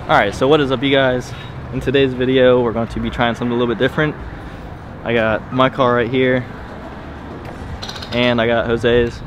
Alright, so what is up, you guys? In today's video, we're going to be trying something a little bit different. I got my car right here, and I got Jose's.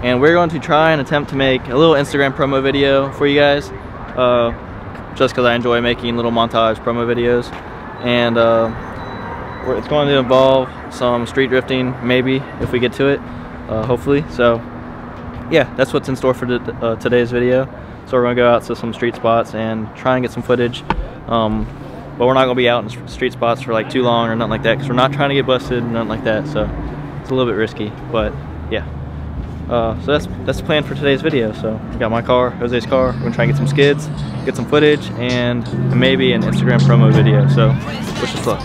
And we're going to try and attempt to make a little Instagram promo video for you guys. Just because I enjoy making little montage promo videos. And it's going to involve some street drifting, maybe, if we get to it, hopefully. So, yeah, that's what's in store for today's video. So we're gonna go out to some street spots and try and get some footage, but we're not gonna be out in street spots for like too long or nothing like that, because we're not trying to get busted and nothing like that. So it's a little bit risky, but yeah. So that's the plan for today's video. So we got my car, Jose's car. We're gonna try and get some skids, get some footage, and maybe an Instagram promo video. So wish us luck.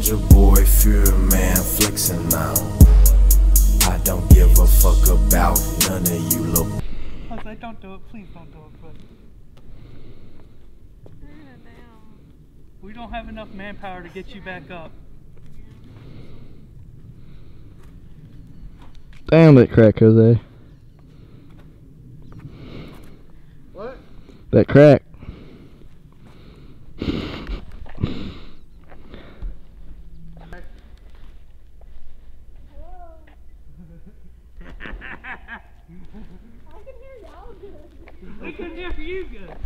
Your boy Fury Man flexing now. I don't give a fuck about none of you look. I was like, don't do it, please don't do it, but we don't have enough manpower to get you back up. Damn that crack, Jose. What? That crack. We can hear you good.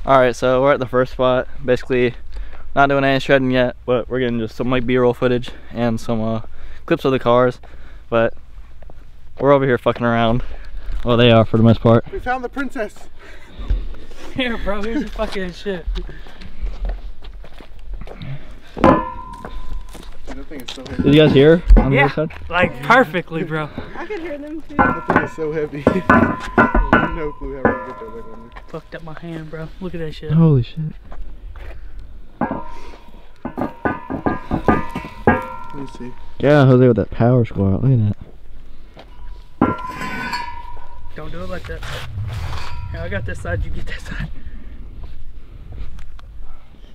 Alright, so we're at the first spot. Basically, not doing any shredding yet, but we're getting just some like B-roll footage and some clips of the cars. But we're over here fucking around. Well, they are for the most part. We found the princess. Here, bro, here's your fucking shit. That thing is so heavy. Did you guys hear on the other side? Like perfectly, bro. I could hear them too. That thing is so heavy. No clue how we're gonna get that back on there. Fucked up my hand, bro. Look at that shit. Holy shit. Let me see. Yeah, Jose with that power squat. Look at that. Don't do it like that. Here, I got this side, you get that side.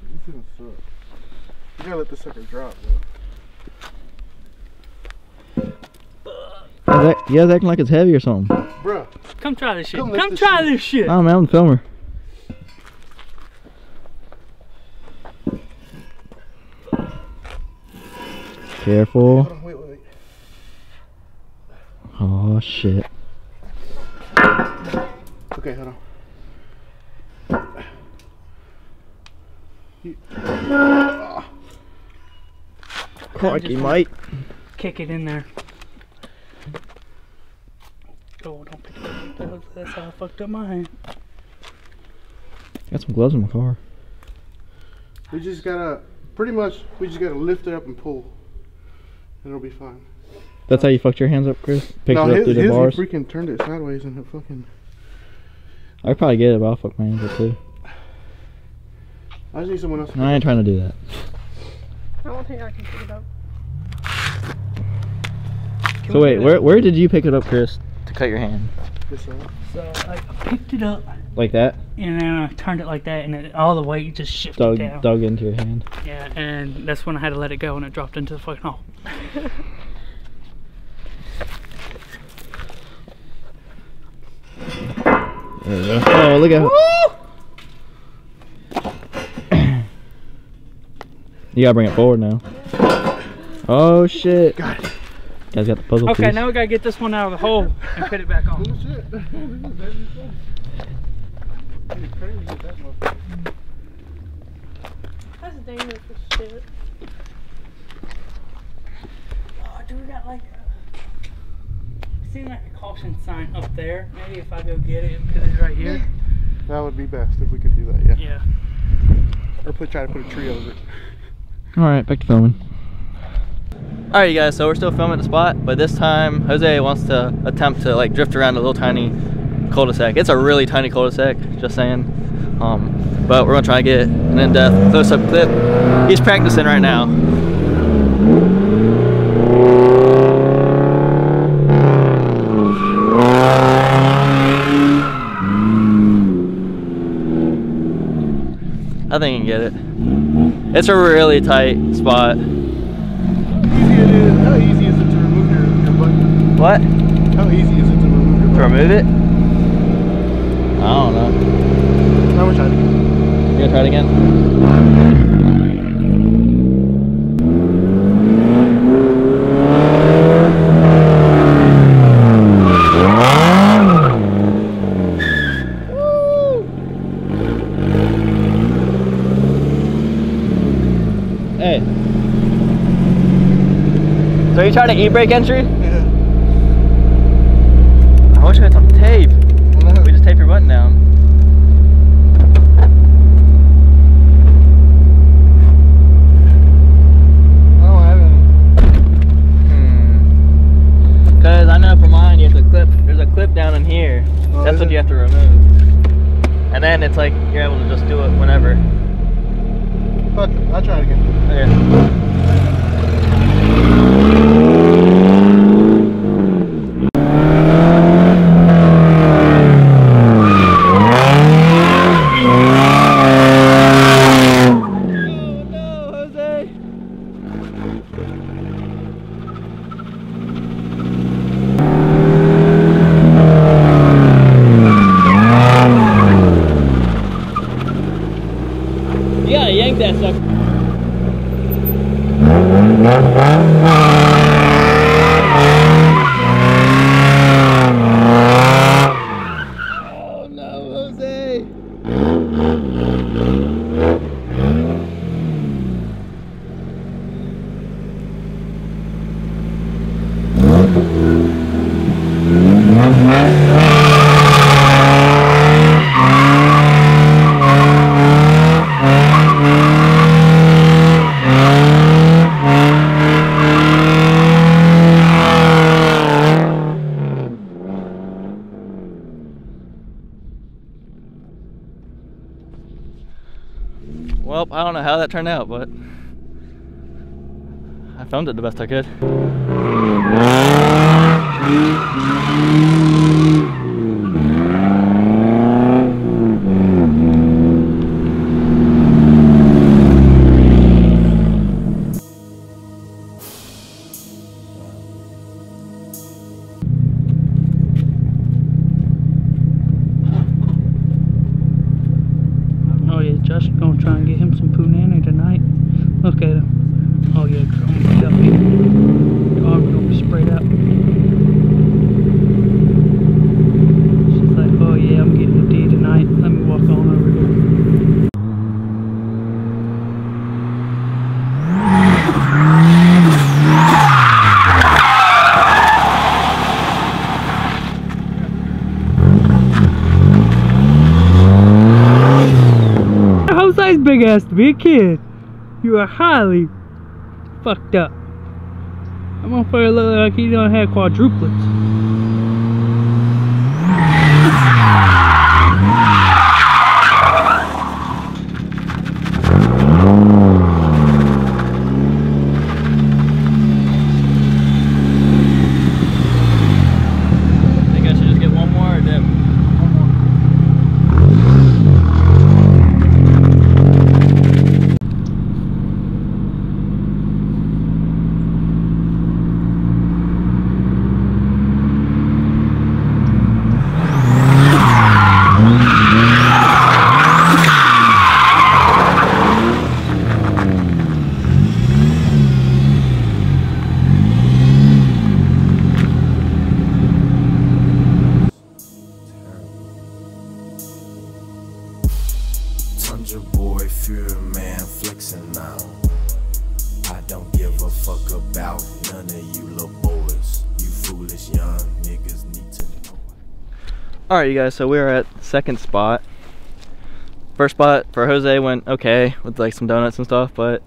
This is gonna suck. You gotta let this sucker drop, though. You guys acting like it's heavy or something. Bruh. Come try this shit. Come Come this try shit. this shit. Oh man, I'm the filmer. Careful. Hold on, wait. Oh shit. Okay, hold on. Crikey, mate. Kick it in there. Oh, don't pick it up. That's how I fucked up my hand. Got some gloves in my car. We just gotta, we just gotta lift it up and pull. And it'll be fine. That's how you fucked your hands up, Chris? Picked No, it up through the bars? he freaking turned it sideways and it fucking... I could probably get it, but I'll fuck my hands up too. I just need someone else to I ain't trying to do that. I don't think I can pick it up. So wait, where did you pick it up, Chris, to cut your hand? this side. So I picked it up. Like that? And then I turned it like that, and it, all the weight just shifted down. Dug into your hand. Yeah, and that's when I had to let it go, and it dropped into the fucking hole. There we go. Oh, look at it. You gotta bring it forward now. Oh shit. Got it. Guys got the puzzle Okay, piece. now we gotta get this one out of the hole and put it back on. Oh shit. That's dangerous as shit. Oh, dude, we got like seen like a caution sign up there. Maybe if I go get it, because it's right here. That would be best if we could do that, yeah. Yeah. Or try to put a tree over it. Alright, back to filming. Alright, you guys, so we're still filming at the spot, but this time Jose wants to attempt to like drift around a little tiny cul-de-sac. It's a really tiny cul-de-sac, just saying. But we're gonna try to get an in-depth close-up clip. He's practicing right now. I think you can get it. It's a really tight spot. How easy is it to remove your button? What? How easy is it to remove your button? To remove it? I don't know. I'm gonna try it again. You gonna try it again? Hey. So you trying to e-brake entry? Yeah. I wish I had some tape. We just tape your button down. Oh, I haven't. Because I know for mine you have to clip, there's a clip down in here. Oh, that's what you have to remove. And then it's like you're able to just do it whenever. Fuck it, I'll try it again. Okay. You gotta yank that sucker. Oh no, Jose! Well, I don't know how that turned out, but I filmed it the best I could. Oh yeah, Josh is gonna try and get him some punani tonight. Look at him. Oh yeah, I'm gonna get up here. Your arm's gonna be sprayed out. She's like, oh yeah, I'm getting a D tonight. Let me walk on over here. Jose's big ass to be a kid. You are highly fucked up. That motherfucker look like he don't have quadruplets. Think I should just get one more or dip? Tundra boy, Fury man, flexing now. I don't give a fuck about none of you little boys. You foolish young niggas need to know. Alright you guys, so we're at second spot. first spot for Jose went okay with like some donuts and stuff, but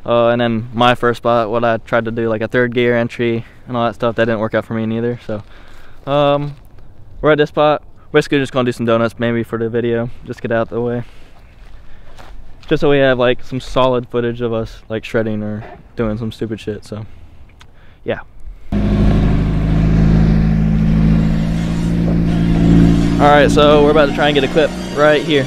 and then my first spot, what I tried to do like a third gear entry and all that stuff, that didn't work out for me neither. So we're at this spot. Basically just gonna do some donuts maybe for the video, just get out the way, just so we have like some solid footage of us like shredding or doing some stupid shit. So yeah. All right, so we're about to try and get a clip right here.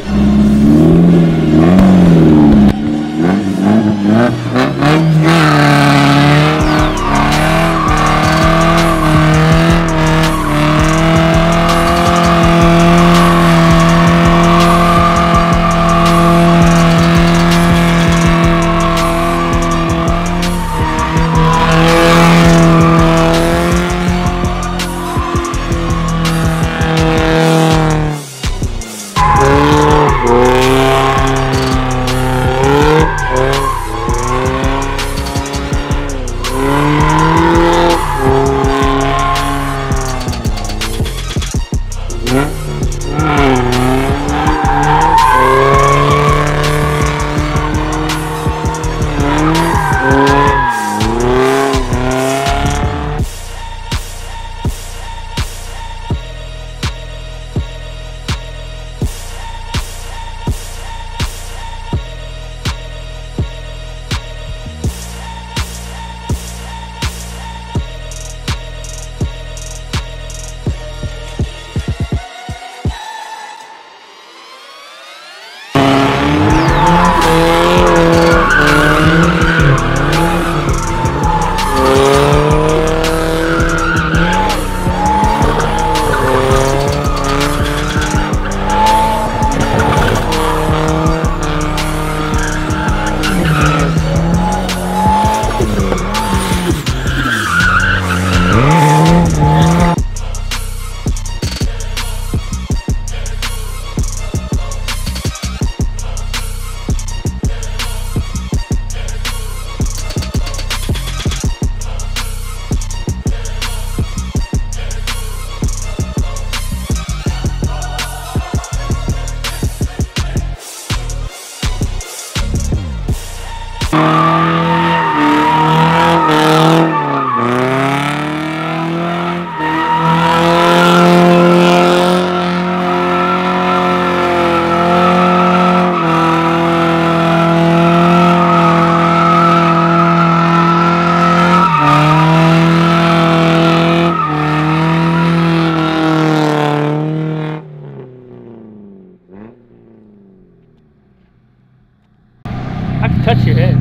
Touch your head.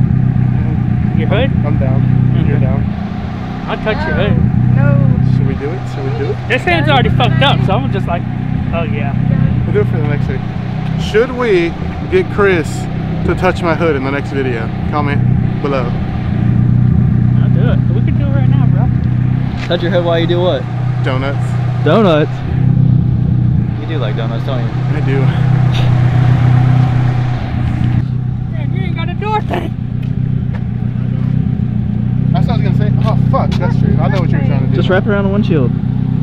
Your hood? I'm down. You're down. I'll touch your hood. No. Should we do it? Should we do it? This hand's already fucked up, so I'm just like, oh yeah. We'll do it for the next video. Should we get Chris to touch my hood in the next video? Comment below. I'll do it. We can do it right now, bro. Touch your head while you do what? Donuts. Donuts? You do like donuts, don't you? I do. Man, you ain't got a door thing. That's what I was gonna say. Oh fuck, that's true. I know what you're trying to do. Just wrap it around the windshield.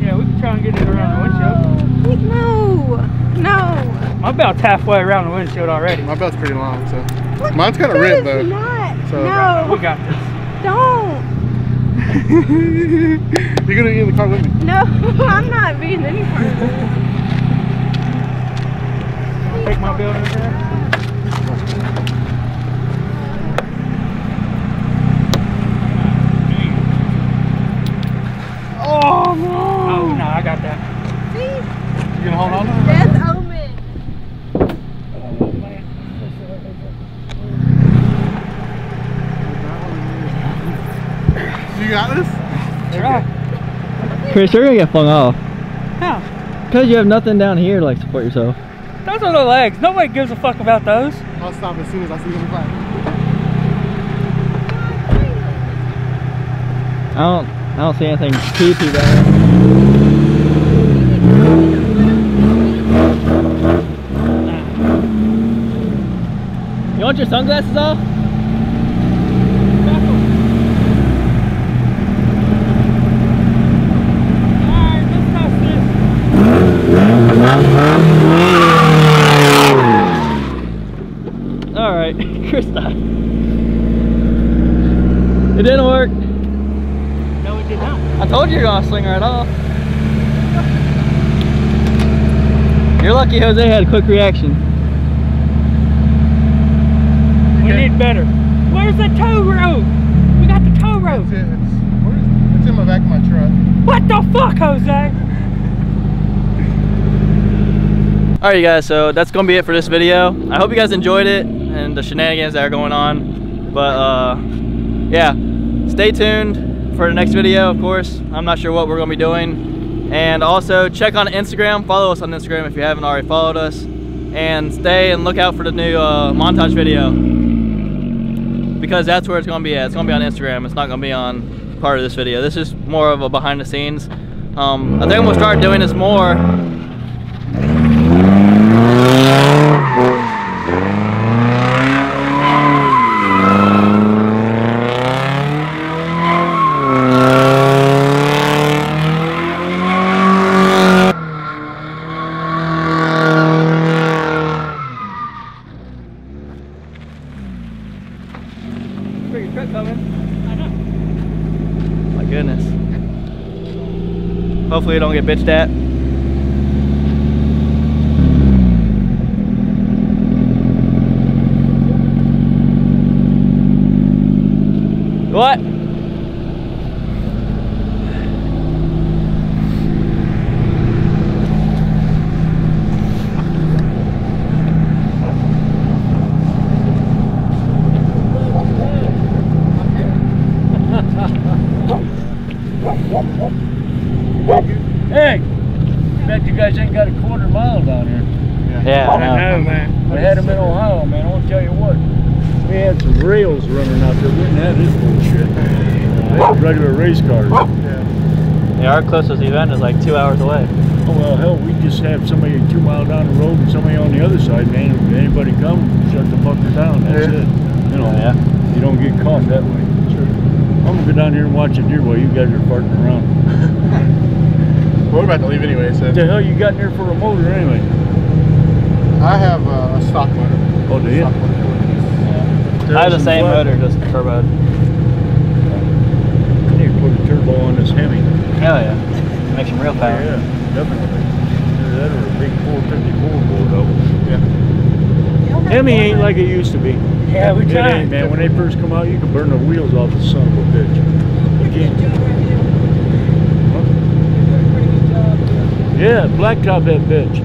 Yeah, we can try and get it around the windshield. No. No. My belt's halfway around the windshield already. My belt's pretty long, so. Mine's kind of ripped though. Not. So, no. We got this. Don't. You're gonna be in the car with me. No, I'm not being any part of it. Take my belt over there. Oh no. Oh no, I got that. See? You gonna hold on to it? Death omen. You got this? Try. Chris, you're gonna get flung off. How? Because you have nothing down here to like support yourself. Those are the legs. Nobody gives a fuck about those. I'll stop as soon as I see them back. I don't see anything too bad. You want your sunglasses off? Alright, let's test this. first time. It didn't work. No, it did not. I told you you're gonna sling right off. You're lucky Jose had a quick reaction. We need better. Where's the tow rope? We got the tow rope. It's in my back of my truck. What the fuck, Jose? Alright you guys, so that's gonna be it for this video. I hope you guys enjoyed it and the shenanigans that are going on. But yeah, stay tuned for the next video, of course. I'm not sure what we're gonna be doing. And also check on Instagram, follow us on Instagram if you haven't already followed us. And stay and look out for the new montage video, because that's where it's gonna be at. It's gonna be on Instagram, it's not gonna be on part of this video. This is more of a behind the scenes. I think we'll start doing this more. My goodness. Hopefully you don't get bitched at. What? Hey, bet you guys ain't got a quarter mile down here. Yeah, I know. I know, man. We had them in Ohio, man. I want to tell you what. We had some rails running out there. We didn't have this bullshit. They had regular race cars. Yeah, our closest event is like 2 hours away. Oh, well, hell, we just have somebody 2 miles down the road and somebody on the other side, man. If anybody come, shut the fucker down. That's it. You know, you don't get caught that way. Sure. I'm going to go down here and watch a deer while you guys are farting around. We're about to leave anyway, so. What the hell you got in there for a motor anyway? I have a stock motor. Oh, do you? Stock motor. I have the same motor, just turboed. I need to put a turbo on this Hemi. Hell yeah. Makes some real power. Yeah, definitely. Either that or a big 454 board up. Yeah. Hemi ain't like it used to be. Yeah, we It tried. ain't, man. When they first come out, you could burn the wheels off the son of a bitch. You can't. Yeah, blacktop that bitch.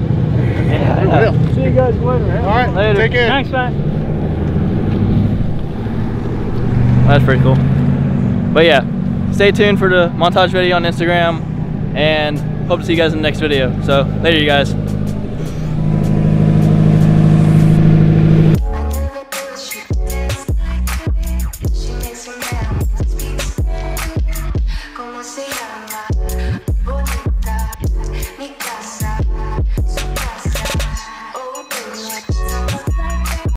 Yeah, I We know. will. See you guys later. All right. Later. Take care. Thanks, man. That's pretty cool. But yeah, stay tuned for the montage video on Instagram, and hope to see you guys in the next video. So later you guys.